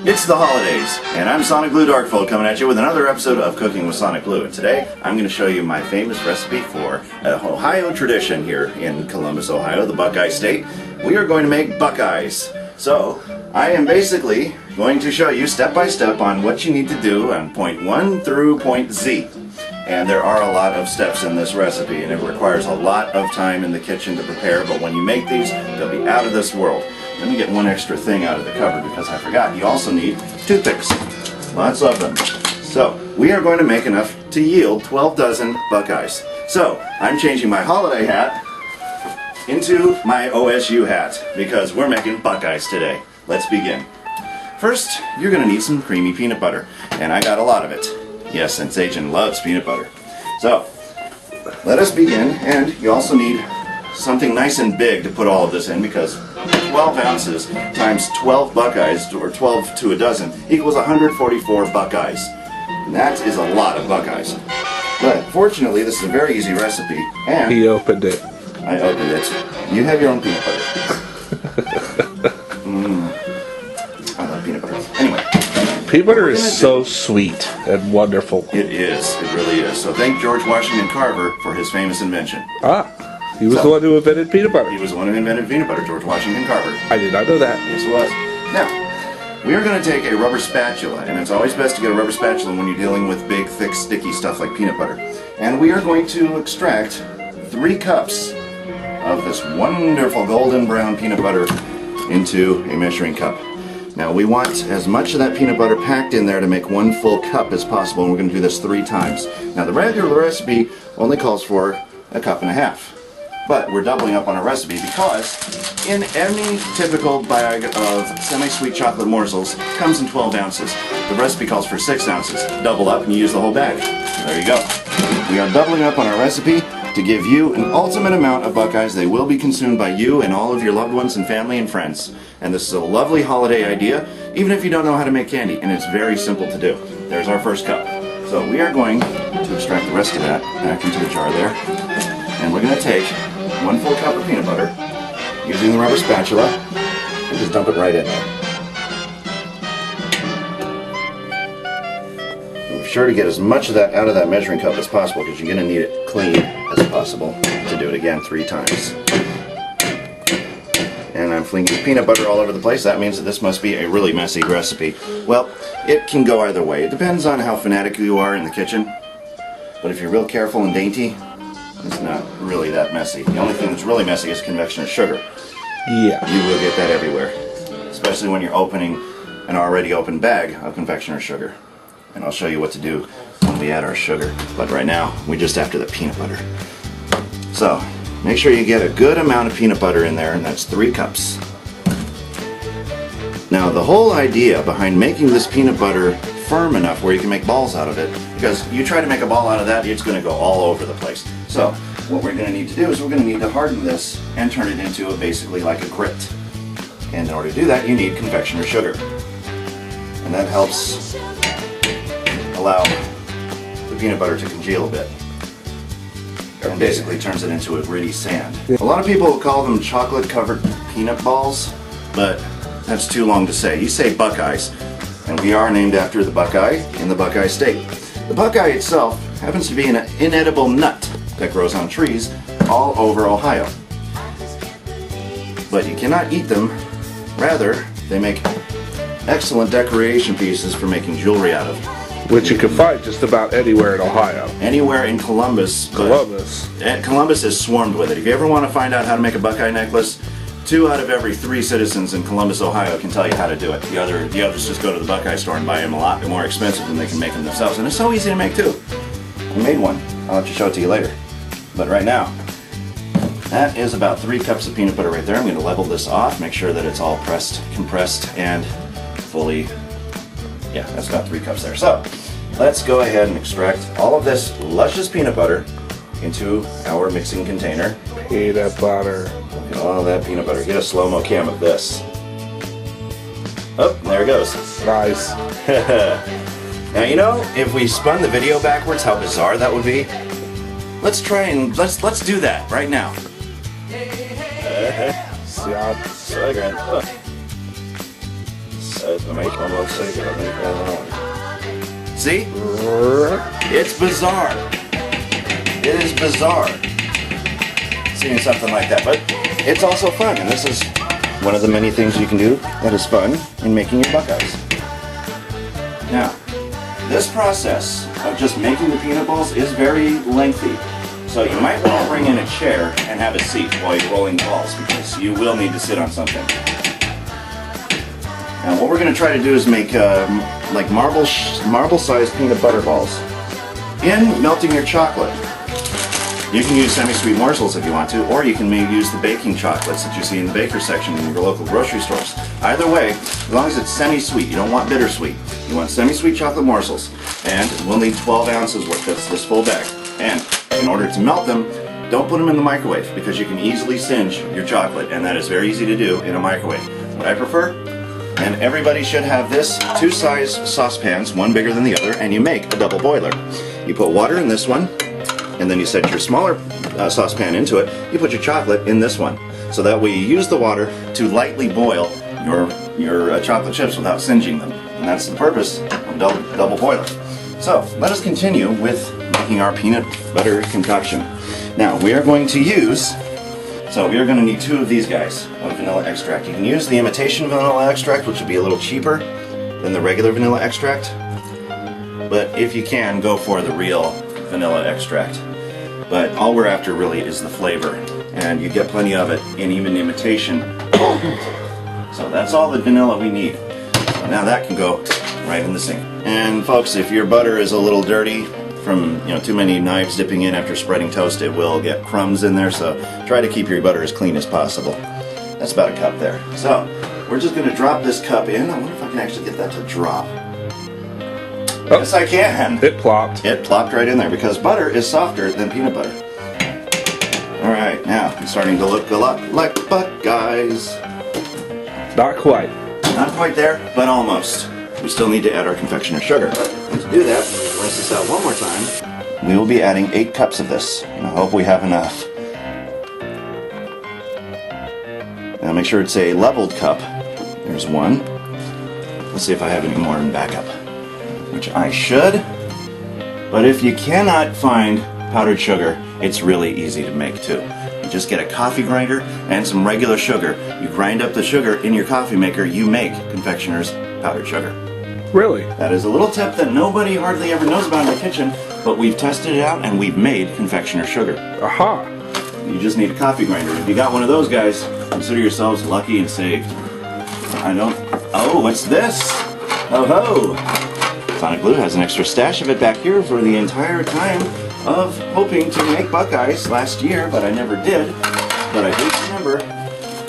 It's the holidays, and I'm SonicBlu Darkfold coming at you with another episode of Cooking with SonicBlu. And today, I'm going to show you my famous recipe for an Ohio tradition here in Columbus, Ohio, the Buckeye state. We are going to make Buckeyes. So, I am basically going to show you step by step on what you need to do on point 1 through point Z. And there are a lot of steps in this recipe, and it requires a lot of time in the kitchen to prepare, but when you make these, they'll be out of this world. Let me get one extra thing out of the cupboard because I forgot. You also need toothpicks. Lots of them. So, we are going to make enough to yield 12 dozen Buckeyes. So, I'm changing my holiday hat into my OSU hat because we're making Buckeyes today. Let's begin. First, you're going to need some creamy peanut butter, and I got a lot of it. Yes, since Agent loves peanut butter. So, let us begin, and you also need something nice and big to put all of this in because 12 ounces times 12 Buckeyes, or 12 to a dozen, equals 144 Buckeyes. And that is a lot of Buckeyes. But fortunately, this is a very easy recipe, and he opened it. I opened it. You have your own peanut butter. I love peanut butter. Anyway. Peanut butter is so sweet and wonderful. It is. It really is. So thank George Washington Carver for his famous invention. He was the one who invented peanut butter. He was the one who invented peanut butter, George Washington Carver. I did not know that. Yes, it was. Now, we are going to take a rubber spatula, and it's always best to get a rubber spatula when you're dealing with big, thick, sticky stuff like peanut butter. And we are going to extract 3 cups of this wonderful golden brown peanut butter into a measuring cup. Now, we want as much of that peanut butter packed in there to make 1 full cup as possible, and we're going to do this 3 times. Now, the regular recipe only calls for a cup and a half. But we're doubling up on our recipe because in any typical bag of semi-sweet chocolate morsels comes in 12 ounces. The recipe calls for 6 ounces. Double up and you use the whole bag. There you go. We are doubling up on our recipe to give you an ultimate amount of Buckeyes. They will be consumed by you and all of your loved ones and family and friends. And this is a lovely holiday idea, even if you don't know how to make candy, and it's very simple to do. There's our first cup. So we are going to extract the rest of that back into the jar there. And we're going to take 1 full cup of peanut butter, using the rubber spatula, and just dump it right in there. And be sure to get as much of that out of that measuring cup as possible because you're going to need it clean as possible to do it again 3 times. And I'm flinging peanut butter all over the place. That means that this must be a really messy recipe. Well, it can go either way. It depends on how fanatic you are in the kitchen. But if you're real careful and dainty, it's not really that messy. The only thing that's really messy is confectioner's sugar. Yeah. You will get that everywhere. Especially when you're opening an already open bag of confectioner's sugar. And I'll show you what to do when we add our sugar. But right now, we're just after the peanut butter. So, make sure you get a good amount of peanut butter in there, and that's 3 cups. Now, the whole idea behind making this peanut butter firm enough where you can make balls out of it, because you try to make a ball out of that, it's going to go all over the place. So, what we're going to need to do is we're going to need to harden this and turn it into basically like a grit. And in order to do that, you need confectioner's sugar. And that helps allow the peanut butter to congeal a bit. And basically turns it into a gritty sand. A lot of people call them chocolate-covered peanut balls, but that's too long to say. You say Buckeyes, and we are named after the Buckeye in the Buckeye state. The Buckeye itself happens to be an inedible nut that grows on trees all over Ohio. But you cannot eat them. Rather, they make excellent decoration pieces for making jewelry out of. Which you can find just about anywhere in Ohio. Anywhere in Columbus. Columbus is swarmed with it. If you ever want to find out how to make a Buckeye necklace, 2 out of every 3 citizens in Columbus, Ohio can tell you how to do it. The others just go to the Buckeye store and buy them a lot more expensive than they can make them themselves. And it's so easy to make too. I made one. I'll have to show it to you later. But right now, that is about 3 cups of peanut butter right there. I'm going to level this off, make sure that it's all compressed, and fully, yeah, that's about 3 cups there. So, let's go ahead and extract all of this luscious peanut butter into our mixing container. Peanut butter. Look at all that peanut butter. Get a slow-mo cam of this. Oh, there it goes. Nice. Now, you know, if we spun the video backwards, how bizarre that would be. Let's try and let's do that right now. See? It's bizarre. It is bizarre seeing something like that, but it's also fun, and this is one of the many things you can do that is fun in making your Buckeyes. Now, this process of just making the peanut balls is very lengthy, so you might want to bring in a chair and have a seat while you're rolling the balls, because you will need to sit on something. Now, what we're going to try to do is make like marble-sized peanut butter balls. In melting your chocolate, you can use semi-sweet morsels if you want to, or you can maybe use the baking chocolates that you see in the baker section in your local grocery stores. Either way, as long as it's semi-sweet, you don't want bittersweet. You want semi-sweet chocolate morsels, and we'll need 12 ounces worth. That's this full bag. And in order to melt them, don't put them in the microwave, because you can easily singe your chocolate, and that is very easy to do in a microwave. What I prefer, and everybody should have this, 2 size saucepans, one bigger than the other, and you make a double boiler. You put water in this one, and then you set your smaller saucepan into it. You put your chocolate in this one, so that way you use the water to lightly boil your chocolate chips without singeing them, and that's the purpose of double boiler. So let us continue with making our peanut butter concoction. Now we are going to use, we are going to need 2 of these guys of vanilla extract. You can use the imitation vanilla extract, which will be a little cheaper than the regular vanilla extract, but if you can, go for the real vanilla extract. But all we're after really is the flavor, and you get plenty of it in even imitation. So that's all the vanilla we need. So now that can go right in the sink. And folks, if your butter is a little dirty from too many knives dipping in after spreading toast, it will get crumbs in there, so try to keep your butter as clean as possible. That's about a cup there. So we're just going to drop this cup in. I wonder if I can actually get that to drop. Oh, yes, I can. It plopped. It plopped right in there because butter is softer than peanut butter. Alright, now it's starting to look a lot like Buckeyes. Not quite. Not quite there, but almost. We still need to add our confectioner's sugar. And to do that, rinse this out one more time. We will be adding 8 cups of this. And I hope we have enough. Now make sure it's a leveled cup. There's 1. Let's see if I have any more in backup. Which I should, but if you cannot find powdered sugar, it's really easy to make too. You just get a coffee grinder and some regular sugar. You grind up the sugar in your coffee maker, you make confectioner's powdered sugar. Really? That is a little tip that nobody hardly ever knows about in the kitchen, but we've tested it out and we've made confectioner's sugar. Aha! You just need a coffee grinder. If you got one of those guys, consider yourselves lucky and saved. Oh, what's this? Oh ho! SonicBlu has an extra stash of it back here for the entire time of hoping to make Buckeyes last year, but I never did. But I do remember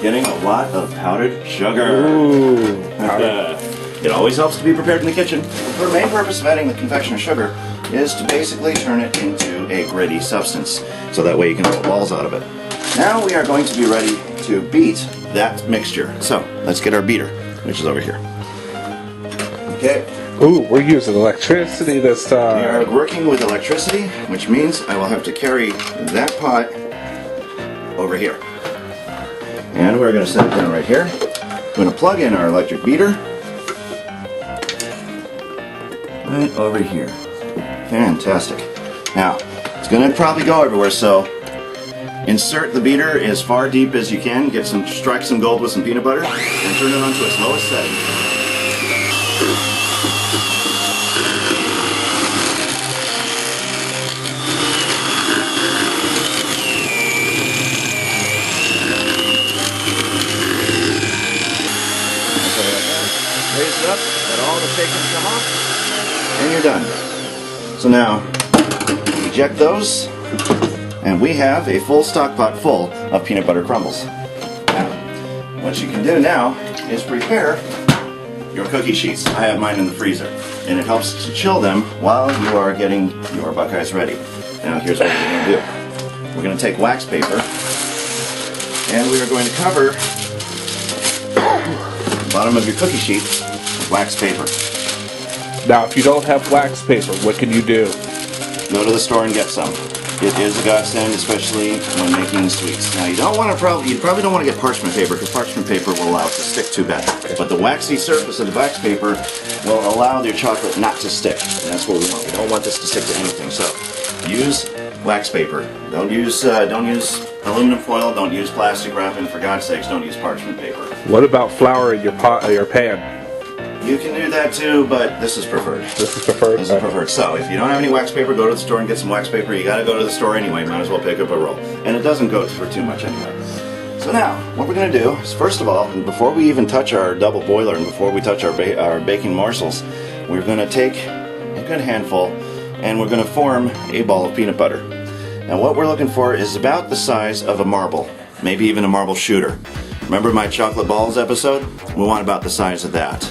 getting a lot of powdered sugar. Ooh, It always helps to be prepared in the kitchen. The main purpose of adding the confectioner sugar is to basically turn it into a gritty substance, so that way you can roll balls out of it. Now we are going to be ready to beat that mixture. So let's get our beater, which is over here. Okay. Ooh, we're using electricity this time. We are working with electricity, which means I will have to carry that pot over here. And we're going to set it down right here. I'm going to plug in our electric beater. Right over here. Fantastic. Now, it's going to probably go everywhere, so insert the beater as far deep as you can. Strike some gold with some peanut butter, and turn it on to its lowest setting. Raise it up, let all the bacon come off, and you're done. So now, eject those, and we have a full stock pot full of peanut butter crumbles. Now, what you can do now is prepare your cookie sheets. I have mine in the freezer, and it helps to chill them while you are getting your Buckeyes ready. Now here's what we're going to do. We're going to take wax paper, and we are going to cover the bottom of your cookie sheet with wax paper. Now, if you don't have wax paper, what can you do? Go to the store and get some. It is a godsend, especially when making sweets. Now, you probably don't want to get parchment paper, because parchment paper will allow it to stick too bad. But the waxy surface of the wax paper will allow your chocolate not to stick. And that's what we want. We don't want this to stick to anything. So, use wax paper. Don't use aluminum foil. Don't use plastic wrap, and for God's sakes, don't use parchment paper. What about flour in your pot or your pan? You can do that too, but this is preferred. This is preferred? This is preferred. So, if you don't have any wax paper, go to the store and get some wax paper. You gotta go to the store anyway, might as well pick up a roll. And it doesn't go for too much anyway. So now, what we're gonna do is, first of all, before we even touch our double boiler and before we touch our baking morsels, we're gonna take a good handful and we're gonna form a ball of peanut butter. Now what we're looking for is about the size of a marble, maybe even a marble shooter. Remember my chocolate balls episode? We want about the size of that.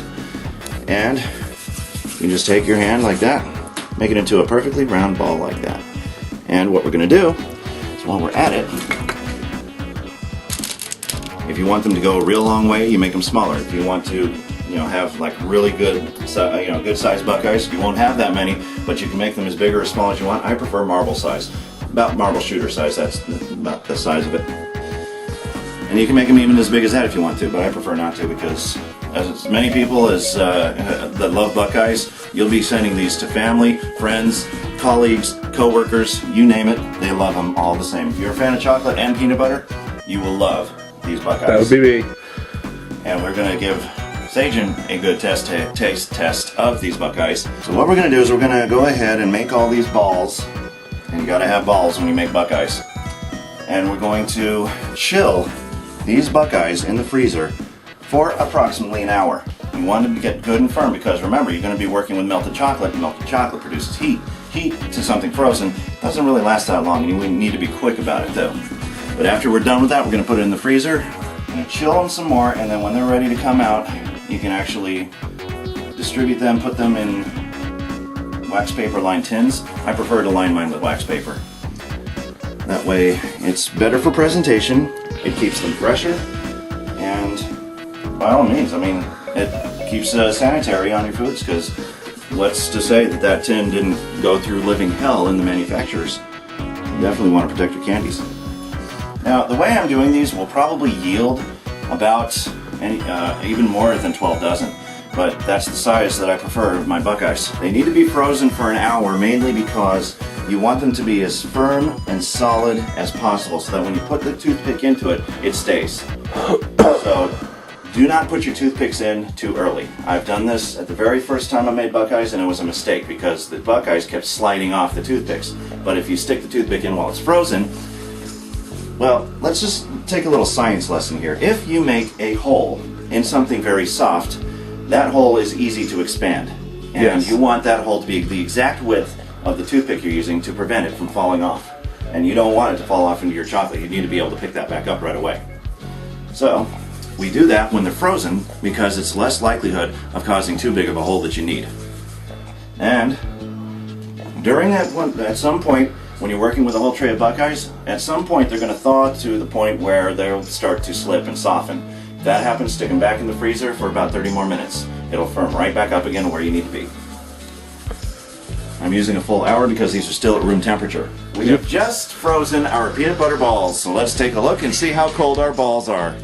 And you just take your hand like that, make it into a perfectly round ball like that. And what we're going to do is, while we're at it, if you want them to go a real long way, you make them smaller. If you want to, have like really good sized Buckeyes, you won't have that many, but you can make them as big or as small as you want. I prefer marble size, about marble shooter size. That's about the size of it. And you can make them even as big as that if you want to, but I prefer not to, because as many people as that love Buckeyes, you'll be sending these to family, friends, colleagues, co-workers, you name it. They love them all the same. If you're a fan of chocolate and peanut butter, you will love these Buckeyes. That would be me. And we're going to give Sagen a good taste test of these Buckeyes. So what we're going to do is we're going to go ahead and make all these balls. And you got to have balls when you make Buckeyes. And we're going to chill these Buckeyes in the freezer for approximately an hour. You want them to get good and firm, because remember, you're going to be working with melted chocolate. Melted chocolate produces heat. Heat to something frozen doesn't really last that long, and you need to be quick about it though. But after we're done with that, we're going to put it in the freezer, and chill them some more, and then when they're ready to come out, you can actually distribute them, put them in wax paper lined tins. I prefer to line mine with wax paper. That way it's better for presentation, it keeps them fresher, and by all means, it keeps sanitary on your foods, because what's to say that tin didn't go through living hell in the manufacturers. You definitely want to protect your candies. Now, the way I'm doing these will probably yield about even more than 12 dozen, but that's the size that I prefer of my Buckeyes. They need to be frozen for an hour, mainly because you want them to be as firm and solid as possible, so that when you put the toothpick into it, it stays. So, do not put your toothpicks in too early. I've done this at the very first time I made Buckeyes, and it was a mistake, because the Buckeyes kept sliding off the toothpicks. But if you stick the toothpick in while it's frozen, well, let's just take a little science lesson here. If you make a hole in something very soft, that hole is easy to expand. And yes, you want that hole to be the exact width of the toothpick you're using to prevent it from falling off. And you don't want it to fall off into your chocolate. You need to be able to pick that back up right away. So, we do that when they're frozen, because it's less likelihood of causing too big of a hole that you need. And during that one, at some point, when you're working with a whole tray of Buckeyes, at some point they're going to thaw to the point where they'll start to slip and soften. If that happens, stick them back in the freezer for about 30 more minutes. It'll firm right back up again where you need to be. I'm using a full hour because these are still at room temperature. We have just frozen our peanut butter balls, so let's take a look and see how cold our balls are.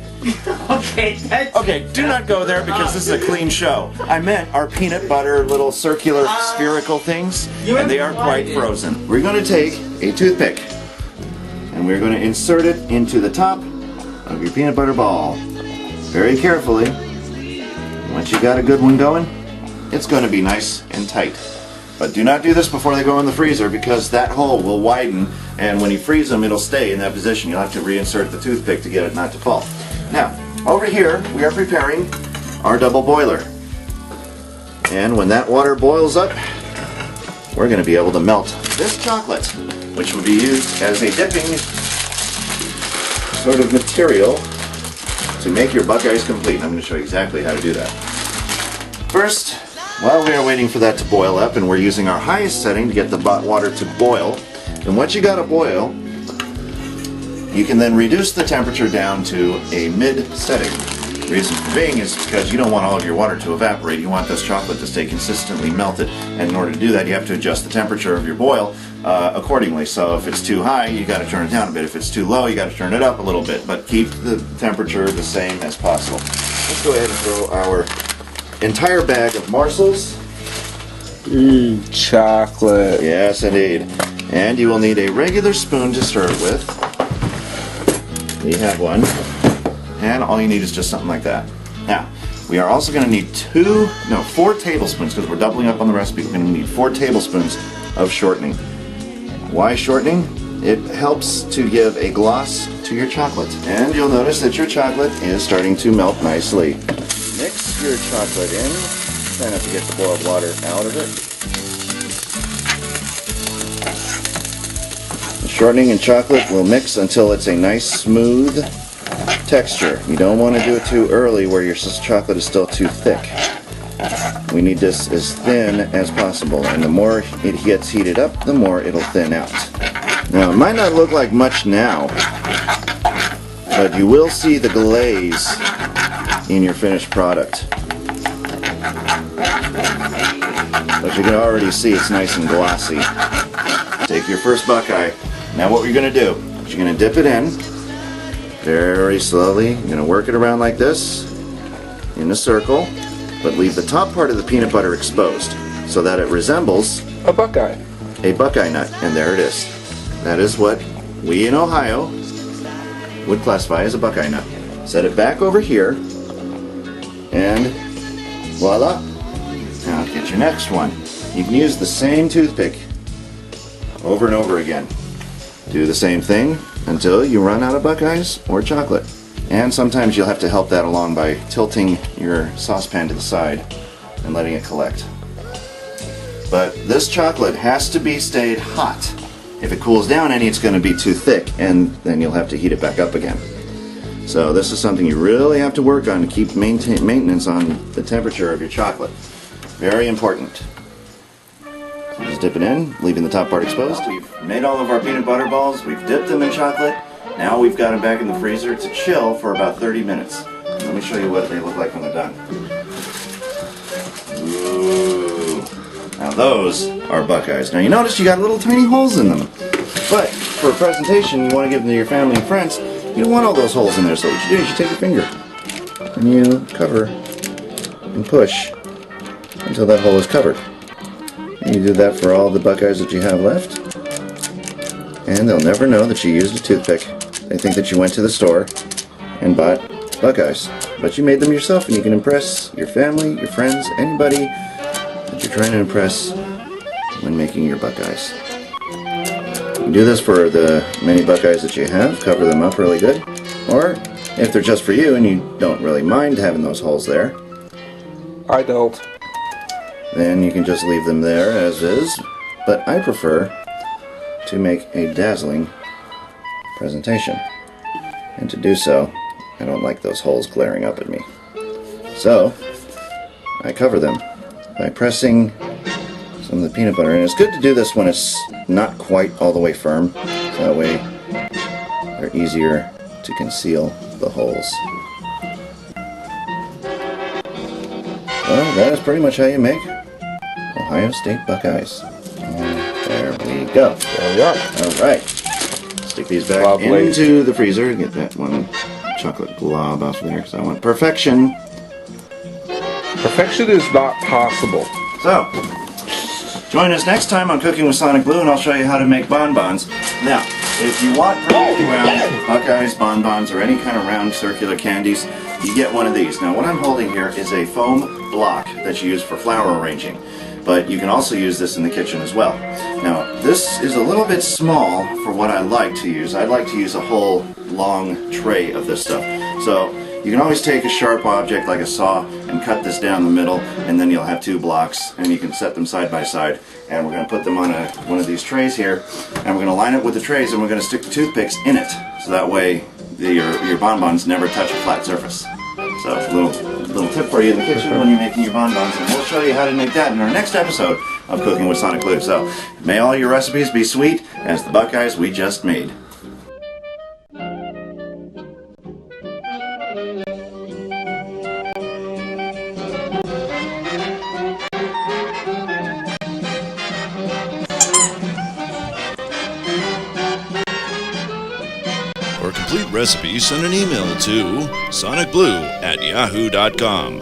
Okay, do not go there, because this is a clean show. I meant our peanut butter little circular spherical things, and they are quite frozen. We're going to take a toothpick, and we're going to insert it into the top of your peanut butter ball. Very carefully. Once you got a good one going, it's going to be nice and tight. But do not do this before they go in the freezer, because that hole will widen, and when you freeze them, it'll stay in that position. You'll have to reinsert the toothpick to get it not to fall. Now, over here, we are preparing our double boiler. And when that water boils up, we're going to be able to melt this chocolate, which will be used as a dipping sort of material to make your Buckeyes complete. I'm going to show you exactly how to do that. First, while we are waiting for that to boil up, and we're using our highest setting to get the water to boil, and once you got it boil, you can then reduce the temperature down to a mid setting. The reason for being is because you don't want all of your water to evaporate. You want this chocolate to stay consistently melted, and in order to do that you have to adjust the temperature of your boil accordingly. So if it's too high, you got to turn it down a bit. If it's too low, you got to turn it up a little bit, but keep the temperature the same as possible. Let's go ahead and throw our entire bag of morsels. Chocolate. Yes, indeed. And you will need a regular spoon to stir it with. You have one. And all you need is just something like that. Now, we are also going to need 4 tablespoons, because we're doubling up on the recipe. We're going to need 4 tablespoons of shortening. Why shortening? It helps to give a gloss to your chocolate. And you'll notice that your chocolate is starting to melt nicely. Mix your chocolate in. Try not to get the boiled water out of it. The shortening and chocolate will mix until it's a nice smooth texture. You don't want to do it too early where your chocolate is still too thick. We need this as thin as possible, and the more it gets heated up, the more it'll thin out. Now, it might not look like much now, but you will see the glaze in your finished product. But you can already see it's nice and glossy. Take your first Buckeye. Now what you're going to do is you're going to dip it in very slowly. You're going to work it around like this in a circle, but leave the top part of the peanut butter exposed so that it resembles A Buckeye. a Buckeye nut. And there it is. That is what we in Ohio would classify as a Buckeye nut. Set it back over here, and voila. Now get your next one. You can use the same toothpick over and over again. Do the same thing until you run out of Buckeyes or chocolate. And sometimes you'll have to help that along by tilting your saucepan to the side and letting it collect. But this chocolate has to be stayed hot. If it cools down any, it's going to be too thick, and then you'll have to heat it back up again. So this is something you really have to work on to keep maintenance on the temperature of your chocolate. Very important. So just dip it in, leaving the top part exposed. We've made all of our peanut butter balls. We've dipped them in chocolate. Now we've got them back in the freezer to chill for about 30 minutes. Let me show you what they look like when they're done. Ooh. Now those are Buckeyes. Now you notice you got little tiny holes in them. But for a presentation, you want to give them to your family and friends. You don't want all those holes in there, so what you do is you take your finger and you cover and push until that hole is covered. And you do that for all the Buckeyes that you have left. And they'll never know that you used a toothpick. They think that you went to the store and bought Buckeyes. But you made them yourself, and you can impress your family, your friends, anybody that you're trying to impress when making your Buckeyes. You can do this for the many Buckeyes that you have. Cover them up really good. Or if they're just for you and you don't really mind having those holes there, I don't. then you can just leave them there as is. But I prefer to make a dazzling presentation. And to do so, I don't like those holes glaring up at me. So, I cover them by pressing some of the peanut butter in. It's good to do this when it's not quite all the way firm, so that way they're easier to conceal the holes. Well, that is pretty much how you make Ohio State Buckeyes. And there we go. There we are. Alright. Stick these back Lovely. into the freezer. Get that one chocolate blob off there because I want perfection. Perfection is not possible. So, join us next time on Cooking with SonicBlu, and I'll show you how to make bonbons. Now, if you want perfectly round Buckeyes, bonbons, or any kind of round circular candies, you get one of these. Now, what I'm holding here is a foam block that you use for flour arranging, but you can also use this in the kitchen as well. Now, this is a little bit small for what I like to use. I like to use a whole long tray of this stuff. So, you can always take a sharp object like a saw and cut this down the middle, and then you'll have 2 blocks, and you can set them side by side. And we're going to put them on one of these trays here, and we're going to line it with the trays, and we're going to stick the toothpicks in it, so that way your bonbons never touch a flat surface. So a little tip for you in the kitchen when you're making your bonbons, and we'll show you how to make that in our next episode of Cooking with SonicBlu. So may all your recipes be sweet as the Buckeyes we just made. complete recipe, send an email to sonicblu@yahoo.com.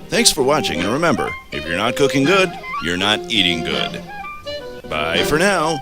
Thanks for watching, and remember, if you're not cooking good, you're not eating good. Bye for now.